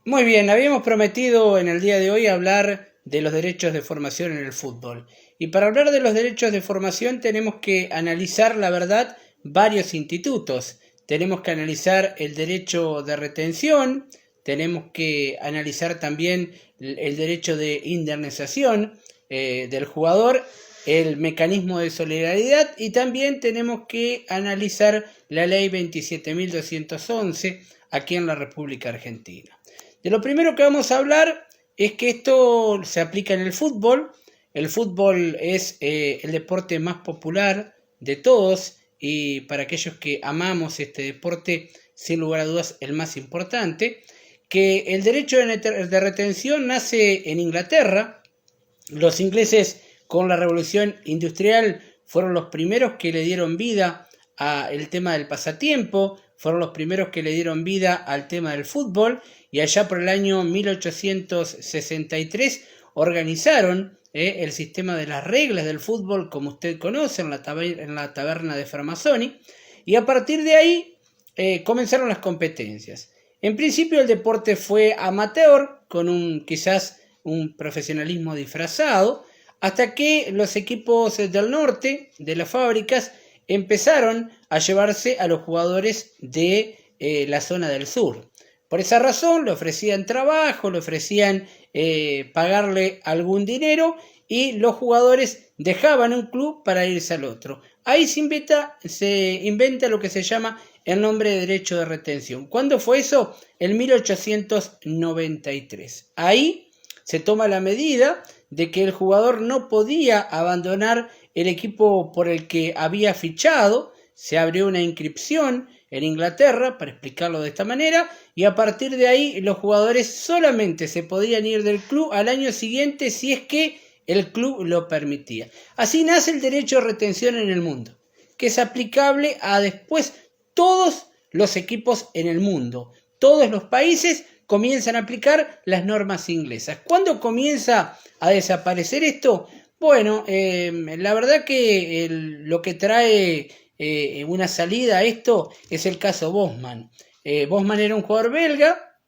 Muy bien, habíamos prometido en el día de hoy hablar de los derechos de formación en el fútbol. Y para hablar de los derechos de formación tenemos que analizar, la verdad, varios institutos. Tenemos que analizar el derecho de retención, tenemos que analizar también el derecho de indemnización del jugador, el mecanismo de solidaridad y también tenemos que analizar la ley 27.211 aquí en la República Argentina. De lo primero que vamos a hablar es que esto se aplica en el fútbol. El fútbol es el deporte más popular de todos y para aquellos que amamos este deporte, sin lugar a dudas, el más importante. Que el derecho de retención nace en Inglaterra. Los ingleses con la revolución industrial fueron los primeros que le dieron vida al tema del pasatiempo, fueron los primeros que le dieron vida al tema del fútbol y allá por el año 1863 organizaron el sistema de las reglas del fútbol como usted conoce en la taberna de Framasoni y a partir de ahí comenzaron las competencias. En principio el deporte fue amateur con quizás un profesionalismo disfrazado hasta que los equipos del norte de las fábricas empezaron a llevarse a los jugadores de la zona del sur. Por esa razón le ofrecían trabajo, le ofrecían pagarle algún dinero y los jugadores dejaban un club para irse al otro. Ahí se inventa lo que se llama el nombre de derecho de retención. ¿Cuándo fue eso? En 1893. Ahí se toma la medida de que el jugador no podía abandonar el equipo por el que había fichado. Se abrió una inscripción en Inglaterra, para explicarlo de esta manera, y a partir de ahí los jugadores solamente se podían ir del club al año siguiente si es que el club lo permitía. Así nace el derecho de retención en el mundo, que es aplicable a después todos los equipos en el mundo. Todos los países comienzan a aplicar las normas inglesas. ¿Cuándo comienza a desaparecer esto? Bueno, la verdad que lo que trae una salida a esto es el caso Bosman. Bosman era un jugador belga,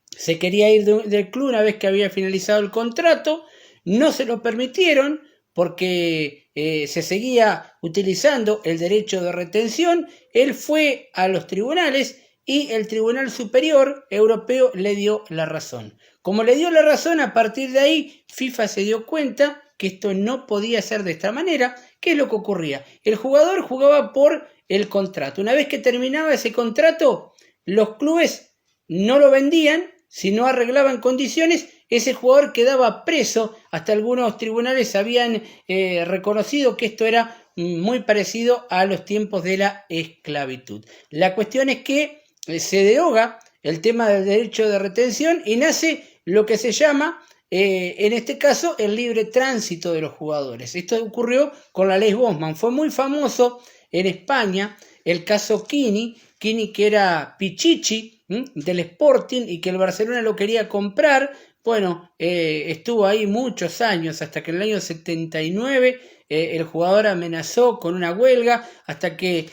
se quería ir del club una vez que había finalizado el contrato, no se lo permitieron porque se seguía utilizando el derecho de retención. Él fue a los tribunales y el Tribunal Superior Europeo le dio la razón. Como le dio la razón, a partir de ahí FIFA se dio cuenta que esto no podía ser de esta manera. ¿Qué es lo que ocurría? El jugador jugaba por el contrato. Una vez que terminaba ese contrato, los clubes no lo vendían, si no arreglaban condiciones, ese jugador quedaba preso. Hasta algunos tribunales habían reconocido que esto era muy parecido a los tiempos de la esclavitud. La cuestión es que se deroga el tema del derecho de retención y nace lo que se llama, en este caso, el libre tránsito de los jugadores. Esto ocurrió con la ley Bosman. Fue muy famoso en España el caso Quini que era Pichichi del Sporting y que el Barcelona lo quería comprar. Bueno, estuvo ahí muchos años, hasta que en el año 79 el jugador amenazó con una huelga, hasta que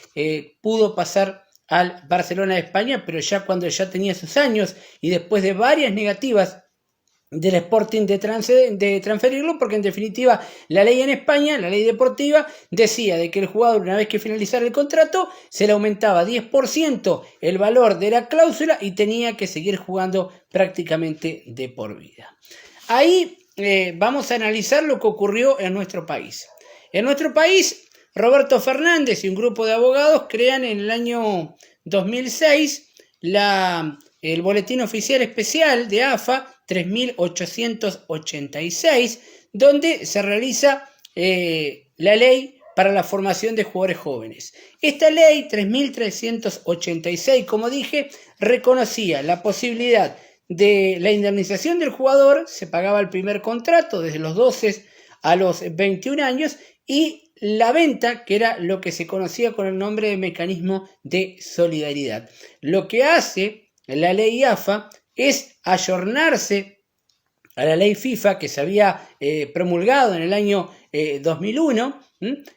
pudo pasar al Barcelona de España, pero ya cuando ya tenía sus años y después de varias negativas del Sporting de transferirlo, porque en definitiva la ley en España, la ley deportiva, decía de que el jugador una vez que finalizara el contrato se le aumentaba 10% el valor de la cláusula y tenía que seguir jugando prácticamente de por vida. Ahí vamos a analizar lo que ocurrió en nuestro país. En nuestro país, Roberto Fernández y un grupo de abogados crean en el año 2006 el Boletín Oficial Especial de AFA 3886, donde se realiza la ley para la formación de jugadores jóvenes. Esta ley 3386, como dije, reconocía la posibilidad de la indemnización del jugador, se pagaba el primer contrato desde los 12 a los 21 años, y la venta, que era lo que se conocía con el nombre de mecanismo de solidaridad. Lo que hace la ley AFA es ayornarse a la ley FIFA que se había promulgado en el año 2001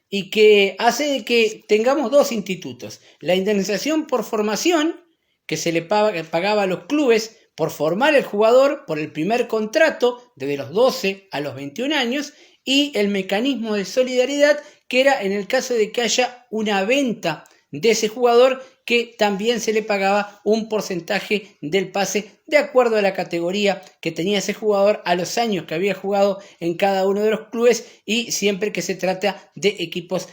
y que hace que tengamos dos institutos: la indemnización por formación, que se le pagaba a los clubes por formar el jugador por el primer contrato desde los 12 a los 21 años y el mecanismo de solidaridad que era en el caso de que haya una venta de ese jugador que también se le pagaba un porcentaje del pase de acuerdo a la categoría que tenía ese jugador, a los años que había jugado en cada uno de los clubes y siempre que se trata de equipos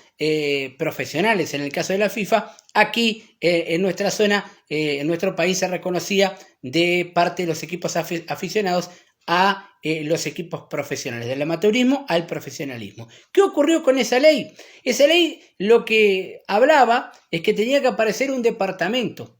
profesionales. En el caso de la FIFA, aquí en nuestra zona, en nuestro país se reconocía de parte de los equipos aficionados a los equipos profesionales, del amateurismo al profesionalismo. ¿Qué ocurrió con esa ley? Esa ley lo que hablaba es que tenía que aparecer un departamento.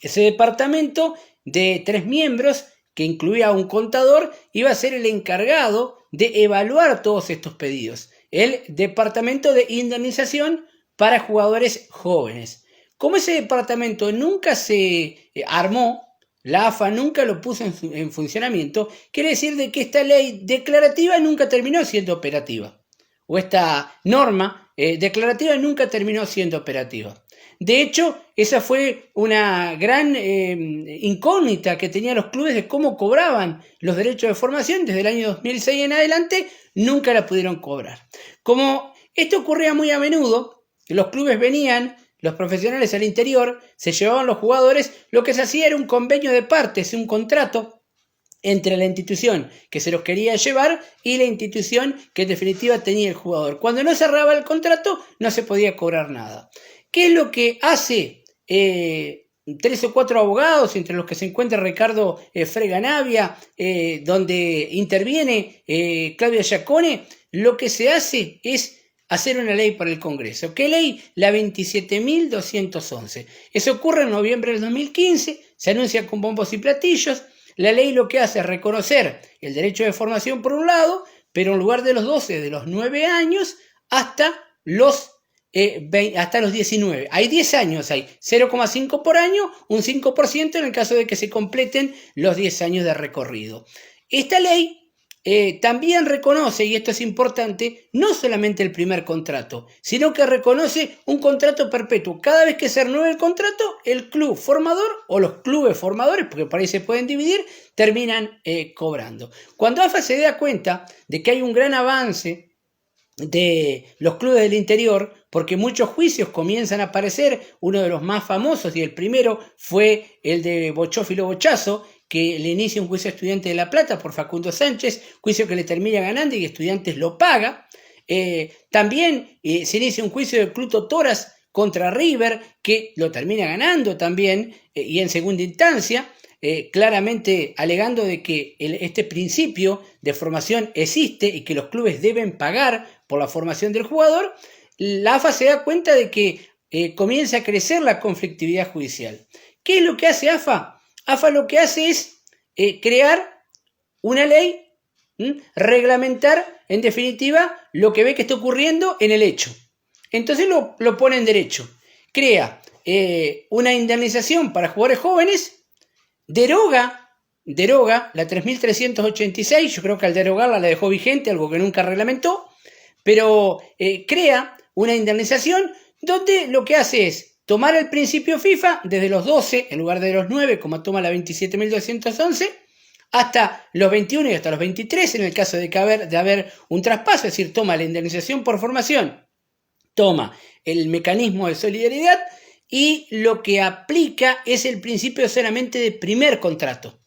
Ese departamento de 3 miembros, que incluía un contador, iba a ser el encargado de evaluar todos estos pedidos. El departamento de indemnización para jugadores jóvenes. Como ese departamento nunca se armó, la AFA nunca lo puso en funcionamiento, quiere decir de que esta ley declarativa nunca terminó siendo operativa. O esta norma declarativa nunca terminó siendo operativa. De hecho, esa fue una gran incógnita que tenían los clubes de cómo cobraban los derechos de formación. Desde el año 2006 en adelante, nunca la pudieron cobrar. Como esto ocurría muy a menudo, los clubes venían, los profesionales al interior, se llevaban los jugadores, lo que se hacía era un convenio de partes, un contrato entre la institución que se los quería llevar y la institución que en definitiva tenía el jugador. Cuando no cerraba el contrato, no se podía cobrar nada. ¿Qué es lo que hace 3 o 4 abogados, entre los que se encuentra Ricardo Freganavia, donde interviene Claudia Giacone? Lo que se hace es hacer una ley para el Congreso. ¿Qué ley? La 27.211. Eso ocurre en noviembre del 2015, se anuncia con bombos y platillos. La ley lo que hace es reconocer el derecho de formación por un lado, pero en lugar de los 12, de los 9 años hasta los 19. Hay 10 años, hay 0,5 por año, un 5% en el caso de que se completen los 10 años de recorrido. Esta ley también reconoce, y esto es importante, no solamente el primer contrato, sino que reconoce un contrato perpetuo. Cada vez que se renueve el contrato, el club formador o los clubes formadores, porque por ahí se pueden dividir, terminan cobrando. Cuando AFA se da cuenta de que hay un gran avance de los clubes del interior, porque muchos juicios comienzan a aparecer, uno de los más famosos y el primero fue el de Bochófilo Bochazo, que le inicia un juicio a Estudiantes de La Plata por Facundo Sánchez, juicio que le termina ganando y Estudiantes lo paga. También se inicia un juicio de Cluto Toras contra River, que lo termina ganando también, y en segunda instancia, claramente alegando de que este principio de formación existe y que los clubes deben pagar por la formación del jugador. La AFA se da cuenta de que comienza a crecer la conflictividad judicial. ¿Qué es lo que hace AFA? AFA lo que hace es crear una ley, reglamentar en definitiva lo que ve que está ocurriendo en el hecho. Entonces lo pone en derecho. Crea una indemnización para jugadores jóvenes, deroga la 3.386, yo creo que al derogarla la dejó vigente, algo que nunca reglamentó, pero crea una indemnización donde lo que hace es tomar el principio FIFA desde los 12 en lugar de los 9, como toma la 27.211, hasta los 21 y hasta los 23 en el caso de haber un traspaso, es decir, toma la indemnización por formación, toma el mecanismo de solidaridad y lo que aplica es el principio solamente de primer contrato.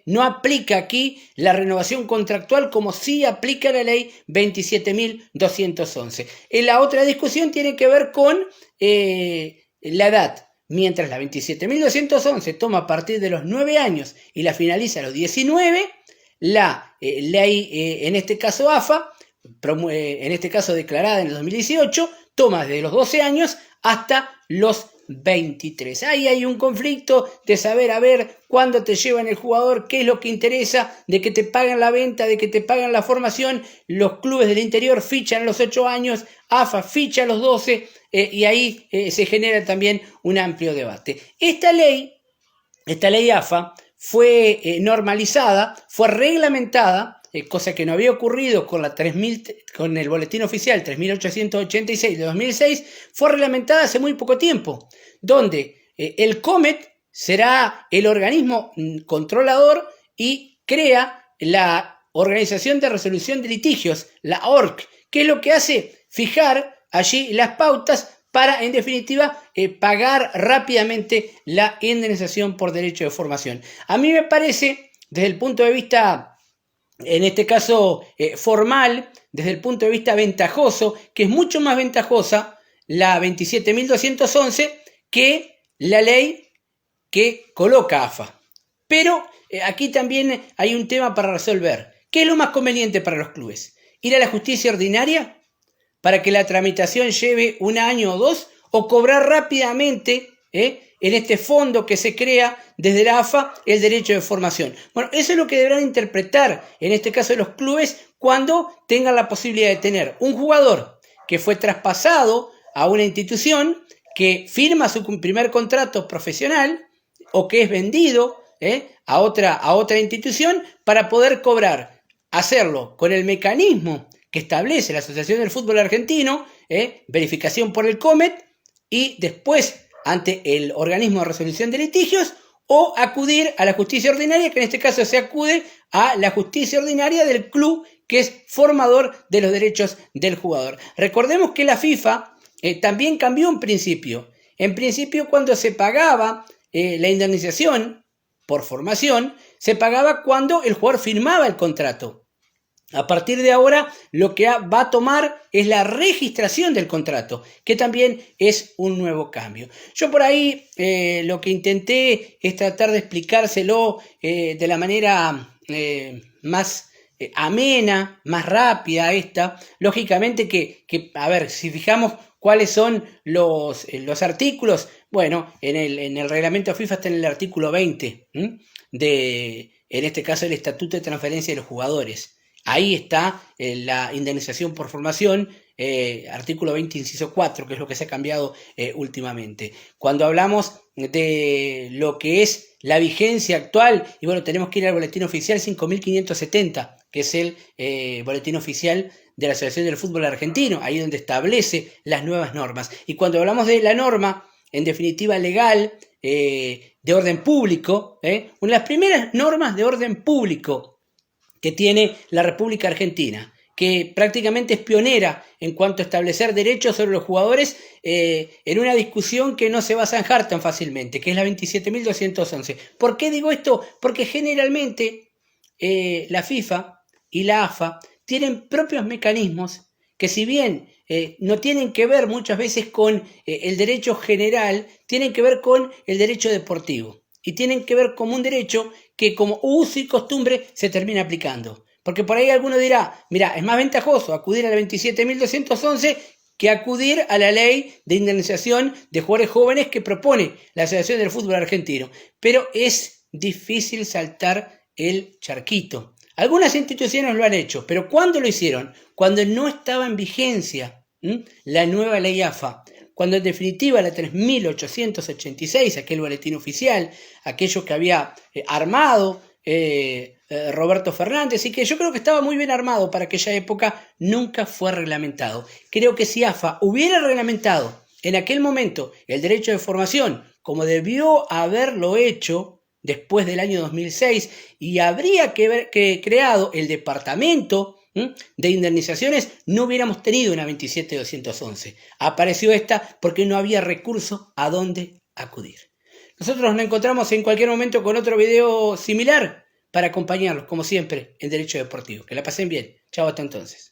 No aplica aquí la renovación contractual como sí aplica la ley 27.211. La otra discusión tiene que ver con la edad. Mientras la 27.211 toma a partir de los 9 años y la finaliza a los 19, la ley, en este caso AFA, en este caso declarada en el 2018, toma desde los 12 años hasta los 23. Ahí hay un conflicto de saber a ver cuándo te llevan el jugador, qué es lo que interesa, de que te pagan la venta, de que te pagan la formación. Los clubes del interior fichan a los 8 años, AFA ficha a los 12 y ahí se genera también un amplio debate. Esta ley AFA fue normalizada, fue reglamentada, cosa que no había ocurrido con el boletín oficial 3.886 de 2006, fue reglamentada hace muy poco tiempo, donde el COMET será el organismo controlador y crea la Organización de Resolución de Litigios, la ORC, que es lo que hace fijar allí las pautas para, en definitiva, pagar rápidamente la indemnización por derecho de formación. A mí me parece, desde el punto de vista, en este caso formal, desde el punto de vista ventajoso, que es mucho más ventajosa la 27.211 que la ley que coloca AFA. Pero aquí también hay un tema para resolver. ¿Qué es lo más conveniente para los clubes? ¿Ir a la justicia ordinaria para que la tramitación lleve un año o dos? ¿O cobrar rápidamente en este fondo que se crea desde la AFA el derecho de formación? Bueno, eso es lo que deberán interpretar en este caso los clubes cuando tengan la posibilidad de tener un jugador que fue traspasado a una institución, que firma su primer contrato profesional o que es vendido a otra institución para poder cobrar, hacerlo con el mecanismo que establece la Asociación del Fútbol Argentino, verificación por el COMET, y después ante el organismo de resolución de litigios, o acudir a la justicia ordinaria, que en este caso se acude a la justicia ordinaria del club que es formador de los derechos del jugador. Recordemos que la FIFA también cambió un principio. En principio, cuando se pagaba la indemnización por formación, se pagaba cuando el jugador firmaba el contrato. A partir de ahora, lo que va a tomar es la registración del contrato, que también es un nuevo cambio. Yo por ahí lo que intenté es tratar de explicárselo de la manera más amena, más rápida esta. Lógicamente que, a ver, si fijamos cuáles son los artículos, bueno, en el reglamento FIFA está en el artículo 20 en este caso, el Estatuto de Transferencia de los Jugadores. Ahí está la indemnización por formación, artículo 20, inciso 4, que es lo que se ha cambiado últimamente. Cuando hablamos de lo que es la vigencia actual, y bueno, tenemos que ir al boletín oficial 5.570, que es el boletín oficial de la Asociación del Fútbol Argentino, ahí donde establece las nuevas normas. Y cuando hablamos de la norma, en definitiva legal, de orden público, una de las primeras normas de orden público que tiene la República Argentina, que prácticamente es pionera en cuanto a establecer derechos sobre los jugadores en una discusión que no se va a zanjar tan fácilmente, que es la 27.211. ¿Por qué digo esto? Porque generalmente la FIFA y la AFA tienen propios mecanismos que, si bien no tienen que ver muchas veces con el derecho general, tienen que ver con el derecho deportivo. Y tienen que ver con un derecho que, como uso y costumbre, se termina aplicando. Porque por ahí alguno dirá, mira, es más ventajoso acudir a la 27.211 que acudir a la ley de indemnización de jugadores jóvenes que propone la Asociación del Fútbol Argentino. Pero es difícil saltar el charquito. Algunas instituciones lo han hecho, pero ¿cuándo lo hicieron? Cuando no estaba en vigencia la nueva ley AFA. Cuando en definitiva la 3.886, aquel boletín oficial, aquello que había armado Roberto Fernández, y que yo creo que estaba muy bien armado para aquella época, nunca fue reglamentado. Creo que si AFA hubiera reglamentado en aquel momento el derecho de formación, como debió haberlo hecho después del año 2006, y habría creado el departamento de indemnizaciones, no hubiéramos tenido una 27.211. Apareció esta porque no había recurso a dónde acudir. Nosotros nos encontramos en cualquier momento con otro video similar para acompañarlos, como siempre, en Derecho Deportivo. Que la pasen bien. Chao, hasta entonces.